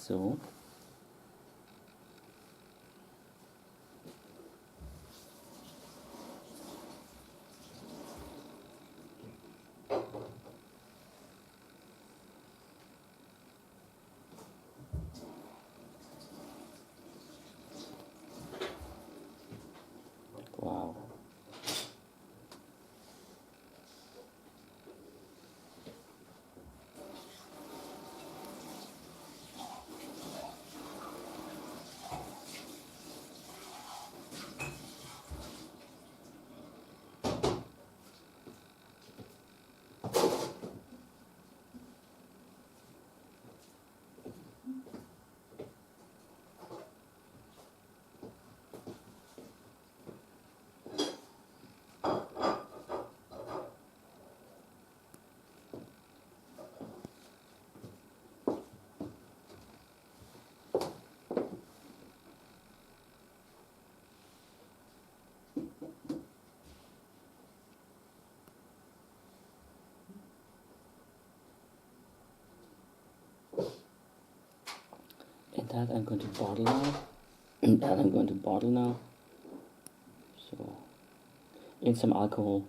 So wow. And that I'm going to bottle now. And that I'm going to bottle now. So in some alcohol.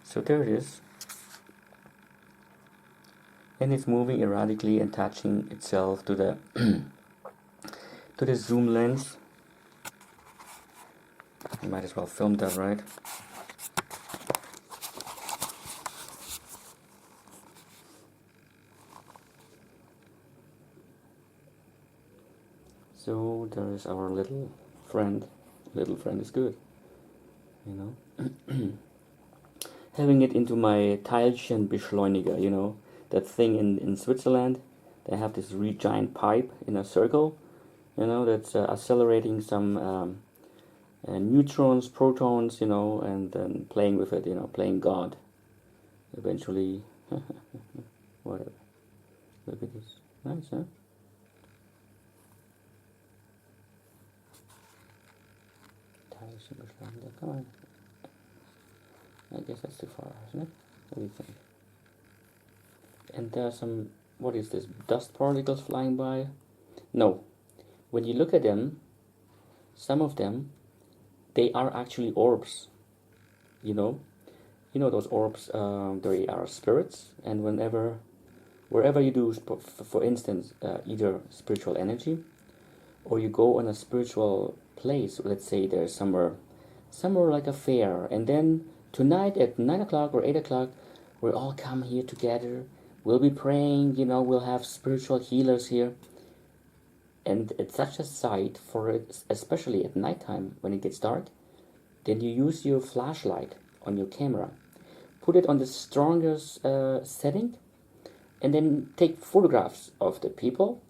So there it is. And it's moving erratically and attaching itself to the to the zoom lens. You might as well film that, right? So there is our little friend. Little friend is good, you know. Having it into my Teilchenbeschleuniger, you know, that thing in Switzerland. They have this really giant pipe in a circle, you know, that's accelerating some neutrons, protons, you know, and then playing with it, you know, playing God. Eventually, whatever. Look at this. Nice, huh? Come on. I guess that's too far, isn't it? What do you think? And there are some, what is this, dust particles flying by? No. When you look at them, some of them, they are actually orbs. You know those orbs, they are spirits, and wherever you do, for instance, either spiritual energy, or you go on a spiritual place, let's say there's somewhere like a fair, and then tonight at 9 o'clock or 8 o'clock, we'll all come here together, we'll be praying, you know, we'll have spiritual healers here. And it's such a sight for it, especially at nighttime when it gets dark. Then you use your flashlight on your camera, put it on the strongest setting, and then take photographs of the people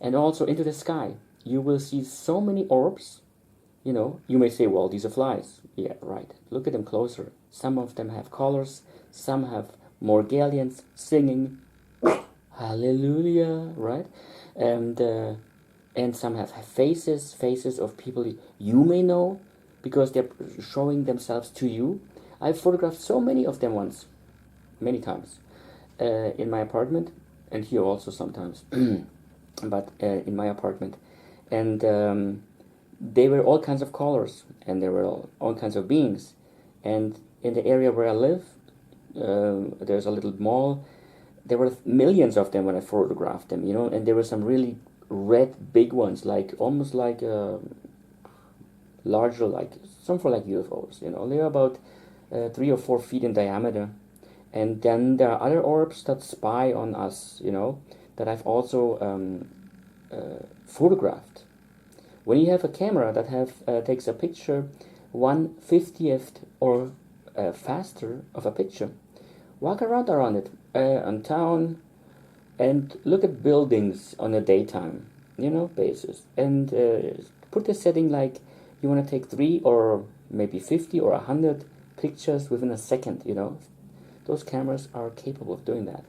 and also into the sky. You will see so many orbs. You know, you may say, well, these are flies. Yeah, right. Look at them closer. Some of them have colors. Some have Morgellons singing hallelujah, right? And some have faces of people you may know because they're showing themselves to you. I've photographed so many of them once, many times, in my apartment, and here also sometimes, but in my apartment. And they were all kinds of colors, and there were all kinds of beings. And in the area where I live, there's a little mall. There were millions of them when I photographed them, you know, and there were some really red big ones, like almost like larger, like some for like UFOs, you know. They're about 3 or 4 feet in diameter. And then there are other orbs that spy on us, you know, that I've also photographed. When you have a camera that takes a picture 1/50th or faster of a picture, walk around it on town and look at buildings on a daytime, you know, basis, and put the setting like you want to take 3 or maybe 50 or 100 pictures within a second, you know. Those cameras are capable of doing that.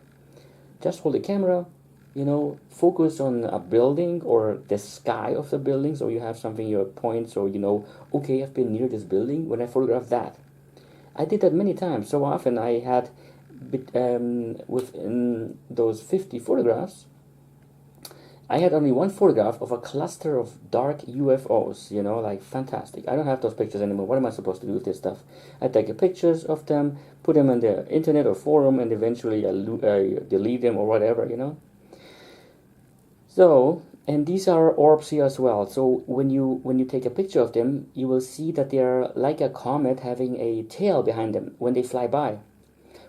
Just hold the camera, you know, focus on a building or the sky of the building, so you have something you point, so you know, okay, I've been near this building when I photograph that. I did that many times. So often I had within those 50 photographs, I had only one photograph of a cluster of dark UFOs, you know, like fantastic. I don't have those pictures anymore. What am I supposed to do with this stuff? I take pictures of them, put them on the internet or forum, and eventually I delete them or whatever, you know. So, and these are orbs here as well. So when you take a picture of them, you will see that they are like a comet having a tail behind them when they fly by.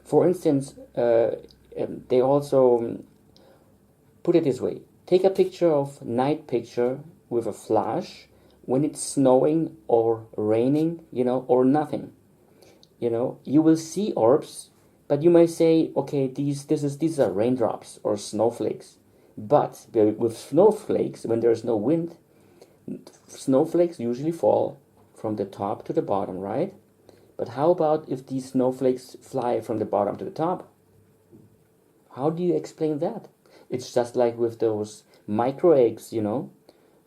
For instance, they also put it this way. Take a picture of night picture with a flash when it's snowing or raining, you know, or nothing. You know, you will see orbs, but you may say, okay, these are raindrops or snowflakes. But with snowflakes, when there's no wind, snowflakes usually fall from the top to the bottom, right? But how about if these snowflakes fly from the bottom to the top? How do you explain that? It's just like with those micro eggs, you know.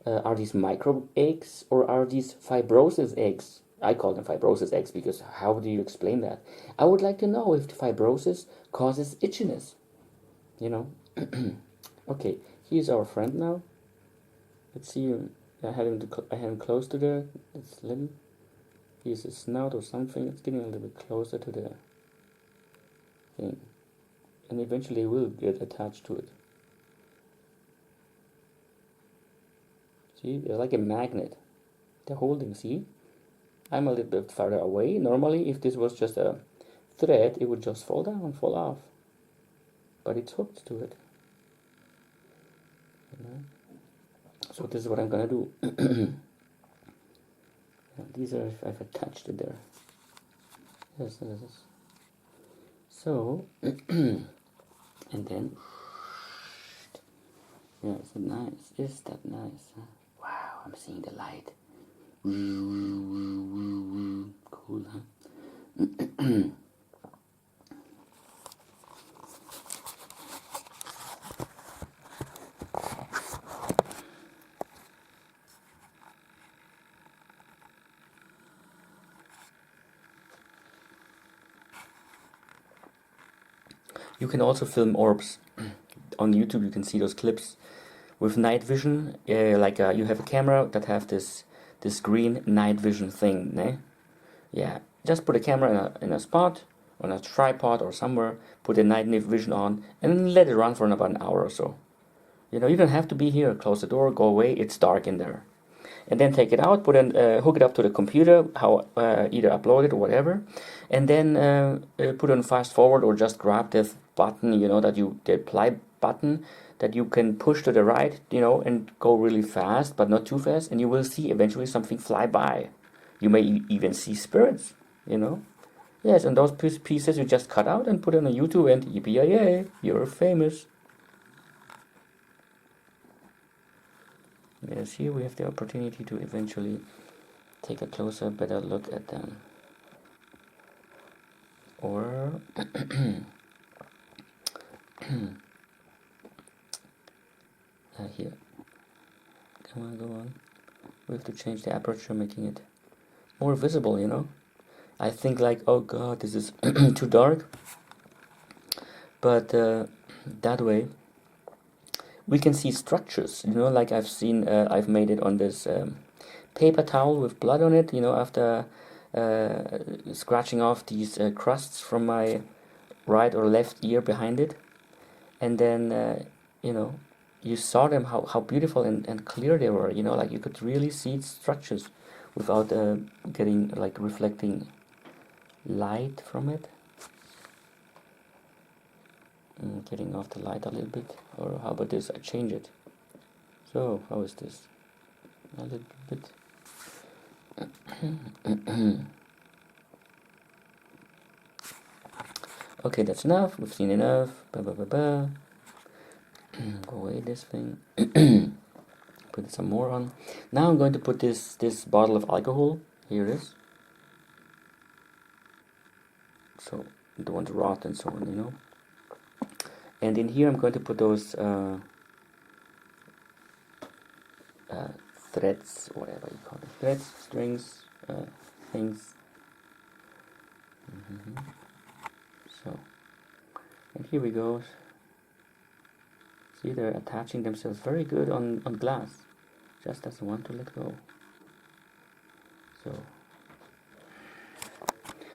Are these micro eggs or are these fibrosis eggs? I call them fibrosis eggs because how do you explain that? I would like to know if the fibrosis causes itchiness, you know. Okay, here's our friend now. Let's see. I had him close to the. Let's let him. Here's his snout or something. It's getting a little bit closer to the thing, and eventually we'll get attached to it. See, they're like a magnet. They're holding. See, I'm a little bit farther away. Normally, if this was just a thread, it would just fall down, fall off. But it's hooked to it. You know? So this is what I'm gonna do. These are, I've attached it there. Yes. So, and then, yeah, is it nice? Is that nice? Huh? Wow, I'm seeing the light. Cool, huh? You can also film orbs. On YouTube you can see those clips with night vision. You have a camera that have this green night vision thing, ne? Yeah, just put a camera in a spot, on a tripod or somewhere, put the night vision on, and let it run for about an hour or so. You know, you don't have to be here. Close the door, go away. It's dark in there. And then take it out, hook it up to the computer, either upload it or whatever, and then put on fast forward or just grab this button, you know, the play button that you can push to the right, you know, and go really fast, but not too fast, and you will see eventually something fly by. You may even see spirits, you know. Yes, and those pieces you just cut out and put on YouTube, and yippee-yay, you're famous. Yes, here we have the opportunity to eventually take a closer, better look at them. Or here. Go on. We have to change the aperture, making it more visible, you know. I think like, oh god, this is too dark. But that way we can see structures, you know, like I've made it on this paper towel with blood on it, you know, after scratching off these crusts from my right or left ear behind it. And then, you know, you saw them, how beautiful and clear they were, you know, like you could really see structures without getting, like, reflecting light from it. Getting off the light a little bit, or how about this? I change it. So how is this? A little bit. Okay, that's enough. We've seen enough. Go away this thing. Put some more on. Now I'm going to put this bottle of alcohol. Here it is. So don't want to rot and so on, you know. And in here I'm going to put those threads, whatever you call it, threads, strings, things. So here we go. See, they're attaching themselves very good on glass. Just doesn't want to let go. So